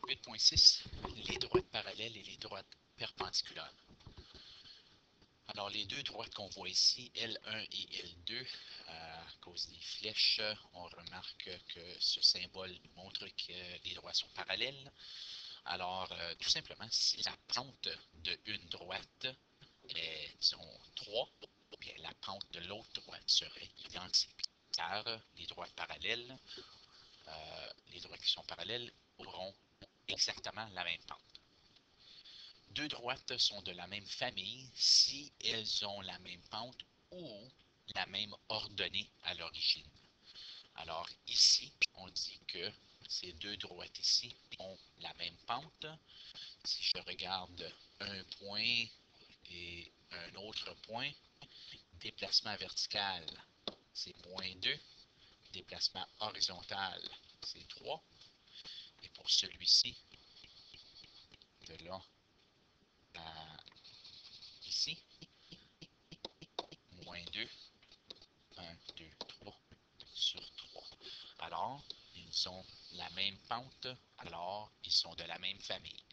8.6, les droites parallèles et les droites perpendiculaires. Alors, les deux droites qu'on voit ici, L1 et L2, à cause des flèches, on remarque que ce symbole montre que les droites sont parallèles. Alors, tout simplement, si la pente d'une droite est, disons, 3, bien la pente de l'autre droite serait identique. Car les droites parallèles, les droites qui sont parallèles auront exactement la même pente. Deux droites sont de la même famille si elles ont la même pente ou la même ordonnée à l'origine. Alors ici, on dit que ces deux droites ici ont la même pente. Si je regarde un point et un autre point, déplacement vertical, c'est moins 2. Déplacement horizontal, c'est 3. Et pour celui-ci, de là à ici, moins 2, 1, 2, 3 sur 3. Alors, ils ont la même pente, alors ils sont de la même famille.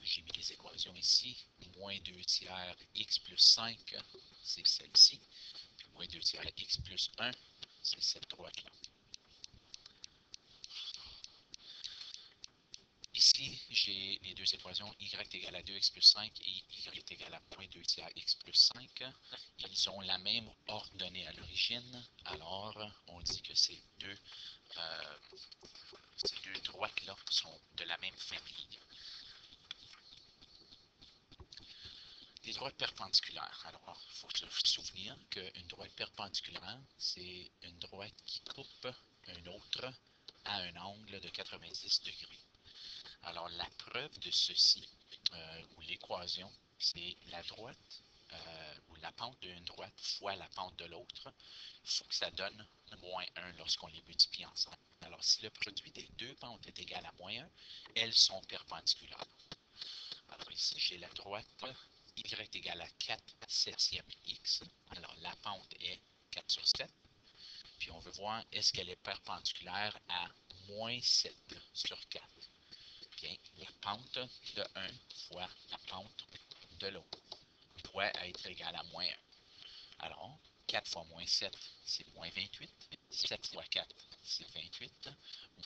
J'ai mis les équations ici. Moins 2 tiers x plus 5, c'est celle-ci. Puis moins 2 tiers x plus 1, c'est cette droite-là. Ici, j'ai les deux équations y égale à 2x plus 5 et y égale à moins 2 tiers x plus 5. Ils ont la même ordonnée à l'origine, alors on dit que ces deux droites-là sont de la même famille. Les droites perpendiculaires. Alors, il faut se souvenir qu'une droite perpendiculaire, c'est une droite qui coupe une autre à un angle de 90 degrés. Alors, la preuve de ceci, ou l'équation, c'est la droite, ou la pente d'une droite fois la pente de l'autre. Il faut que ça donne moins 1 lorsqu'on les multiplie ensemble. Alors, si le produit des deux pentes est égal à moins 1, elles sont perpendiculaires. Alors ici, j'ai la droite y égale à 4 septième x. Alors, la pente est 4 sur 7. Puis, on veut voir, est-ce qu'elle est perpendiculaire à moins 7 sur 4. Bien, la pente de 1 fois la pente de l'autre doit être égale à moins 1. Alors, 4 fois moins 7, c'est moins 28. 7 fois 4, c'est 28.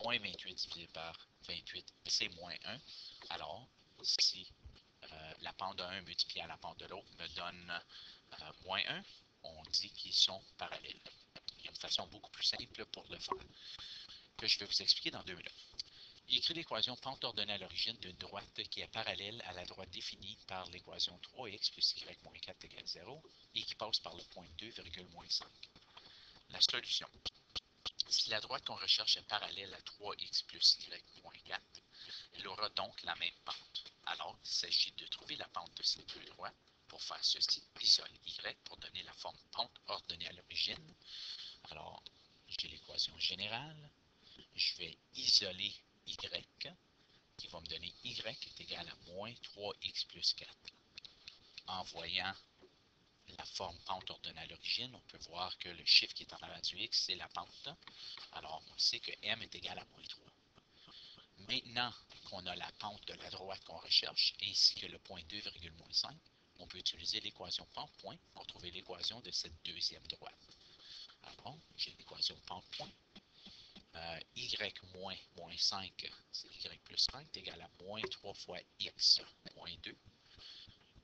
Moins 28 divisé par 28, c'est moins 1. Alors, si la pente de 1 multipliée à la pente de l'autre me donne moins 1, on dit qu'ils sont parallèles. Il y a une façon beaucoup plus simple pour le faire, que je vais vous expliquer dans 2 minutes. Écris l'équation pente ordonnée à l'origine d'une droite qui est parallèle à la droite définie par l'équation 3x plus y moins 4 égale 0 et qui passe par le point 2, moins 5. La solution. Si la droite qu'on recherche est parallèle à 3x plus y moins 4, elle aura donc la même pente. Alors, il s'agit de trouver la pente de ces deux droites. Pour faire ceci, isole y pour donner la forme pente ordonnée à l'origine. Alors, j'ai l'équation générale. Je vais isoler y, qui va me donner y est égal à moins 3x plus 4. En voyant la forme pente ordonnée à l'origine, on peut voir que le chiffre qui est en avant du x, c'est la pente. Alors, on sait que m est égal à moins 3. Maintenant qu'on a la pente de la droite qu'on recherche, ainsi que le point 2, moins 5, on peut utiliser l'équation pente-point pour trouver l'équation de cette deuxième droite. Alors, j'ai l'équation pente-point. Y moins 5, c'est y plus 5, est égal à moins 3 fois x moins 2.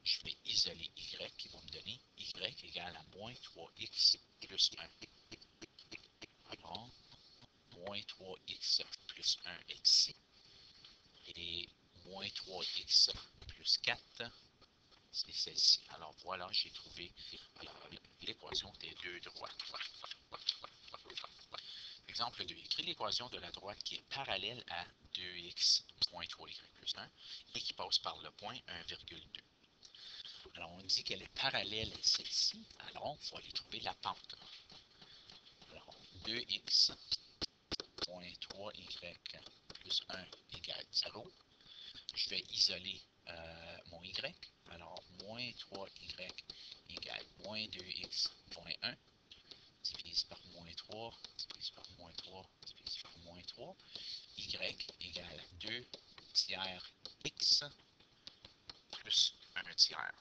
Je vais isoler y qui va me donner y égale à moins 3x plus 1. Alors, moins 3x plus 1 est ici. Et moins 3x plus 4, c'est celle-ci. Alors voilà, j'ai trouvé l'équation des deux droites. Exemple 2. Écris l'équation de la droite qui est parallèle à 2x moins 3y plus 1 et qui passe par le point 1,2. Alors, on dit qu'elle est parallèle à celle-ci. Alors, il faut aller trouver la pente. Alors, 2x moins 3y plus 1 égale 0. Je vais isoler mon y. Alors, moins 3y égale moins 2x moins 1. Divise par moins 3, divise par moins 3, divise par moins 3. y égale 2 tiers x plus 1 tiers.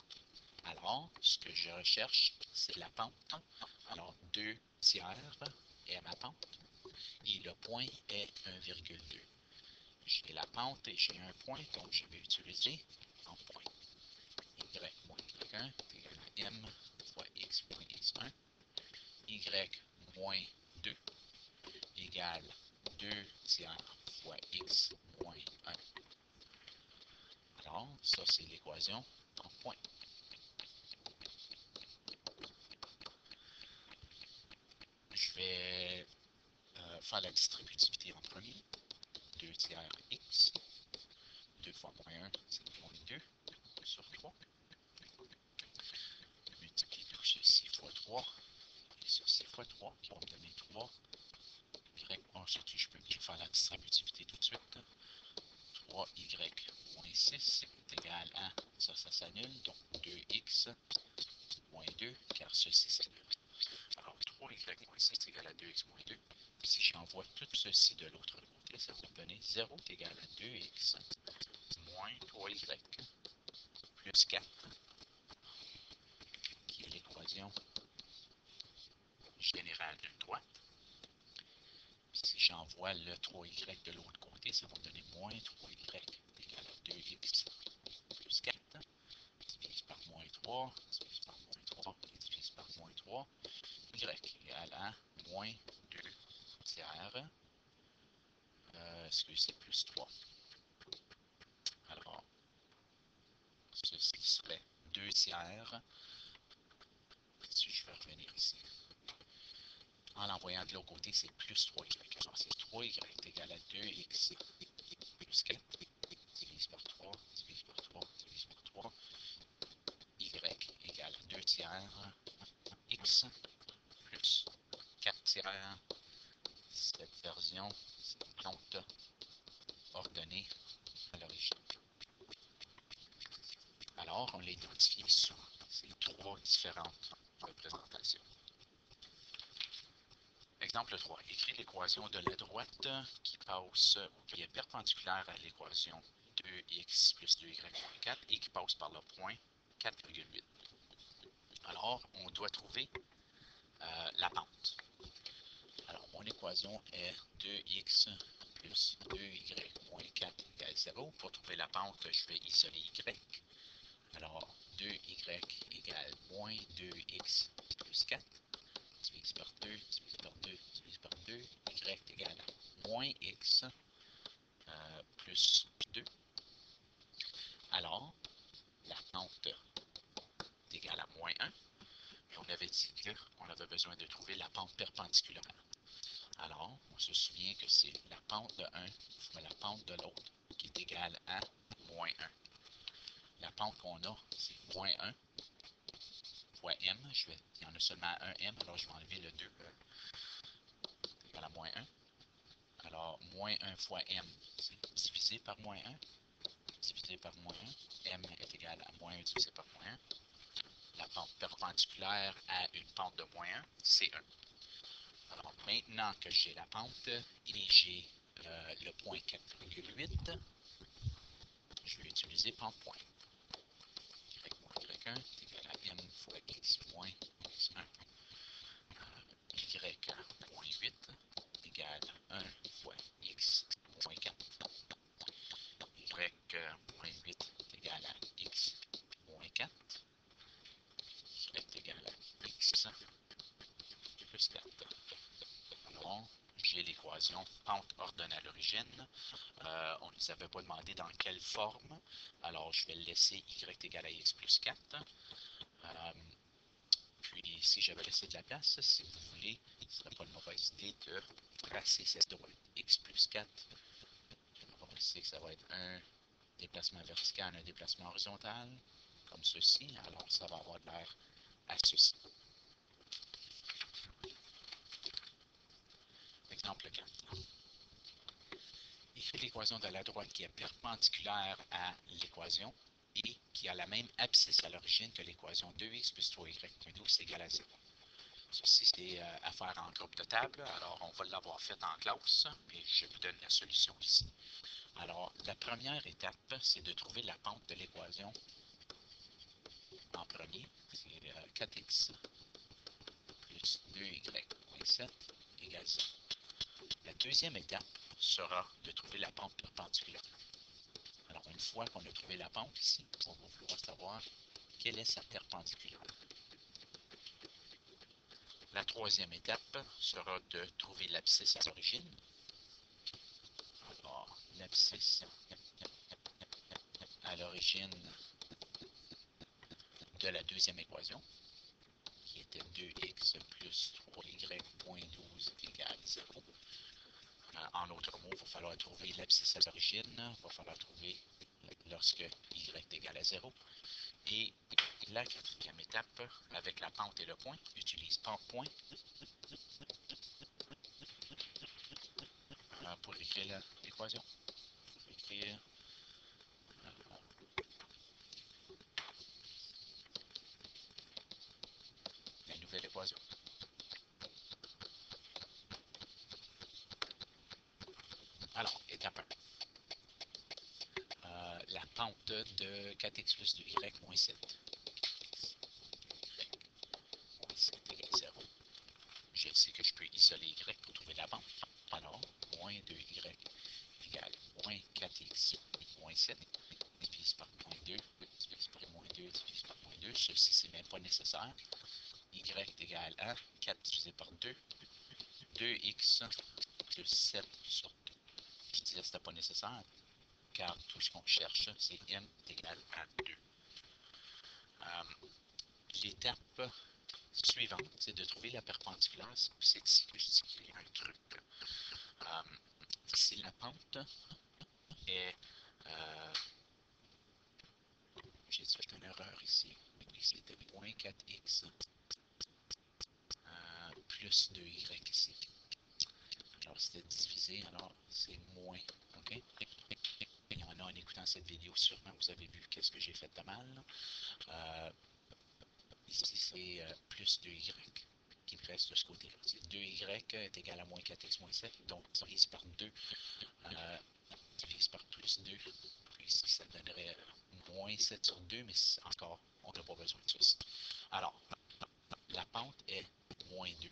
Alors, ce que je recherche, c'est la pente. Alors, 2 tiers est ma pente et le point est 1,2. J'ai la pente et j'ai un point, donc je vais utiliser en point. Y moins y1 égale à m fois x moins x1. Y moins 2 égale 2 tiers fois x moins 1. Alors, ça c'est l'équation en point. Je vais faire la distributivité en premier. 2 tiers x. 2 fois moins 1, c'est moins 2 sur 3. Multiplier tout ceci fois 3. Et ceci fois 3, qui va me donner 3. Ensuite, je peux faire la distributivité tout de suite. 3y moins 6 est égal à, ça s'annule, donc 2x moins 2, car ceci s'annule. Alors, 3y moins 6 est égal à 2x moins 2. Si j'envoie tout ceci de l'autre côté, ça va me donner 0 est égal à 2x moins 3y plus 4, qui est l'équation générale d'une droite. Si j'envoie le 3y de l'autre côté, ça va me donner moins 3y égale à 2x plus 4, divise par moins 3, divise par moins 3, et divise par moins 3, y égale à moins 2 tiers, excusez, plus 3. Alors, ceci serait 2 tiers, si je vais revenir ici. En l'envoyant de l'autre côté, c'est plus 3y. Alors, c'est 3y égale à 2x plus 4, divise par 3, divise par 3, divise par 3. Y égale 2 tiers x plus 4 tiers. Cette version, c'est une compte ordonnée à l'origine. Alors, on les modifie sous ces trois différentes représentations. Exemple 3. Écris l'équation de la droite qui est perpendiculaire à l'équation 2x plus 2y moins 4 et qui passe par le point 4,8. Alors, on doit trouver la pente. Alors, mon équation est 2x plus 2y moins 4 égale 0. Pour trouver la pente, je vais isoler y. Alors, 2y égale moins 2x plus 4. Divise par 2, divise par 2, divise par 2. Y égale à moins x plus 2. Alors, la pente est égale à moins 1. Et on avait dit qu'on avait besoin de trouver la pente perpendiculaire. Alors, on se souvient que c'est la pente de 1 fois la pente de l'autre qui est égale à moins 1. La pente qu'on a, c'est moins 1 fois m. Il y en a seulement un m, alors je vais enlever le 2. C'est égal à moins 1. Alors, moins 1 fois m, c'est divisé par moins 1. Divisé par moins 1. M est égal à moins 1 divisé par moins 1. La pente perpendiculaire à une pente de moins 1, c'est 1. Alors, maintenant que j'ai la pente et j'ai le point 4,8, je vais utiliser pente point. Y moins y1 est égal à m fois x moins x1. Y moins 8 égale 1 fois x moins 4. Y moins 8 est égal à x moins 4. Y est égal à x plus 4. Alors, j'ai l'équation pente ordonnée à l'origine. On ne nous avait pas demandé dans quelle forme. Alors, je vais laisser y égale à x plus 4. Puis, si j'avais laissé de la place, si vous voulez, ce ne serait pas une mauvaise idée de tracer cette droite x plus 4. On sait que ça va être un déplacement vertical, un déplacement horizontal, comme ceci. Alors, ça va avoir de l'air à ceci. Exemple 4. Écris l'équation de la droite qui est perpendiculaire à l'équation et qui a la même abscisse à l'origine que l'équation 2x plus 3y moins 12 égale à 0. Ceci, c'est à faire en groupe de table. Alors, on va l'avoir fait en classe et je vous donne la solution ici. Alors, la première étape, c'est de trouver la pente de l'équation en premier. C'est 4x plus 2y moins 7 égale 0. La deuxième étape sera de trouver la pente perpendiculaire. Alors, une fois qu'on a trouvé la pente ici, on va vouloir savoir quelle est sa perpendiculaire. La troisième étape sera de trouver l'abscisse à l'origine. Alors, l'abscisse à l'origine de la deuxième équation, qui était 2x plus 3y moins 12 égale 0. En d'autres mots, il va falloir trouver l'abscisse à l'origine, il va falloir trouver lorsque y est égal à 0. Et la quatrième étape, avec la pente et le point, utilise pente-point pour écrire l'équation. Pour écrire la nouvelle équation. Alors, étape 1. La pente de 4x plus 2y moins 7. Moins 7 égale 0. Je sais que je peux isoler y pour trouver la pente. Alors, moins 2y égale moins 4x moins 7 divise par moins 2, divise par moins 2, divise par moins 2. Ceci, c'est même pas nécessaire. Y égale 1, 4 divisé par 2, 2x plus 7 sur 2. Je disais que ce n'était pas nécessaire, car tout ce qu'on cherche, c'est m égale à 2. L'étape suivante, c'est de trouver la perpendiculaire. C'est ici que je dis qu'il y a un truc. Si la pente est... j'ai fait une erreur ici. C'était moins 4x plus 2y ici. Alors, c'était divisé, alors c'est moins. OK? Il y en a en écoutant cette vidéo, sûrement vous avez vu qu'est-ce que j'ai fait de mal. Ici, c'est plus 2y qui me reste de ce côté-là. 2y est égal à moins 4x moins 7, donc on divise par 2, divise par plus 2. Ici, ça donnerait moins 7 sur 2, mais encore, on n'a pas besoin de ça. Alors, la pente est moins 2.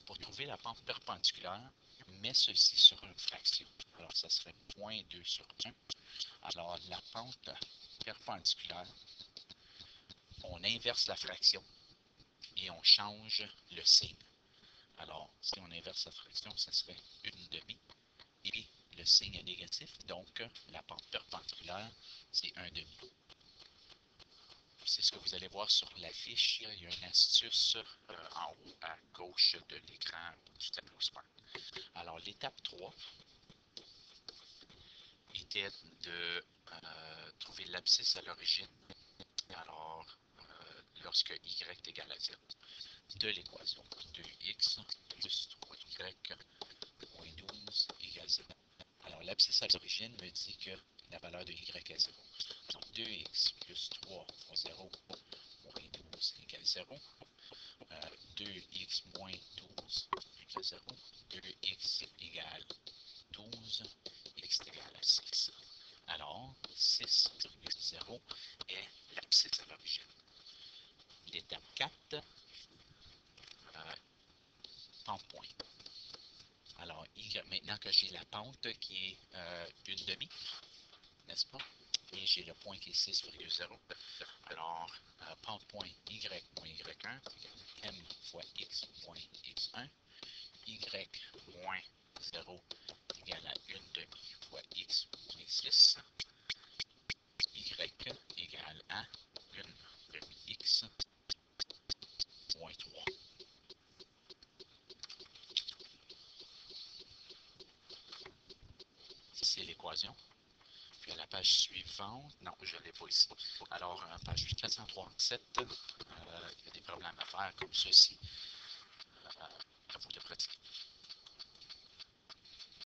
Pour trouver la pente perpendiculaire, mets ceci sur une fraction. Alors, ça serait moins 2 sur 1. Alors, la pente perpendiculaire, on inverse la fraction et on change le signe. Alors, si on inverse la fraction, ça serait une demi. Et le signe est négatif, donc la pente perpendiculaire, c'est un demi. C'est ce que vous allez voir sur l'affiche. Il y a une astuce en haut à gauche de l'écran du tableau Smart. Alors, l'étape 3 était de trouver l'abscisse à l'origine. Alors, lorsque y est égal à 0, de l'équation 2x plus 3y moins 12 égale 0. Alors, l'abscisse à l'origine me dit que la valeur de y est 0. Donc, 2x plus 3 fois 0 moins 12 égale 0. 2x moins 12 égale 0. 2x égale 12, x égale à 6. Alors, 6,0 est l'abscisse à l'origine. L'étape 4, pente-point. Alors, maintenant que j'ai la pente qui est une demi, n'est-ce pas? Et j'ai le point qui est 6,0. Alors, pente-point y moins y1 m fois x moins x1. Y moins 0 égale à 1 demi fois x moins 6. Y égale à 1 demi x moins 3. C'est l'équation. Puis à la page suivante, non, je ne l'ai pas ici. Alors, à page 437, il y a des problèmes à faire comme ceci. À vous de pratiquer.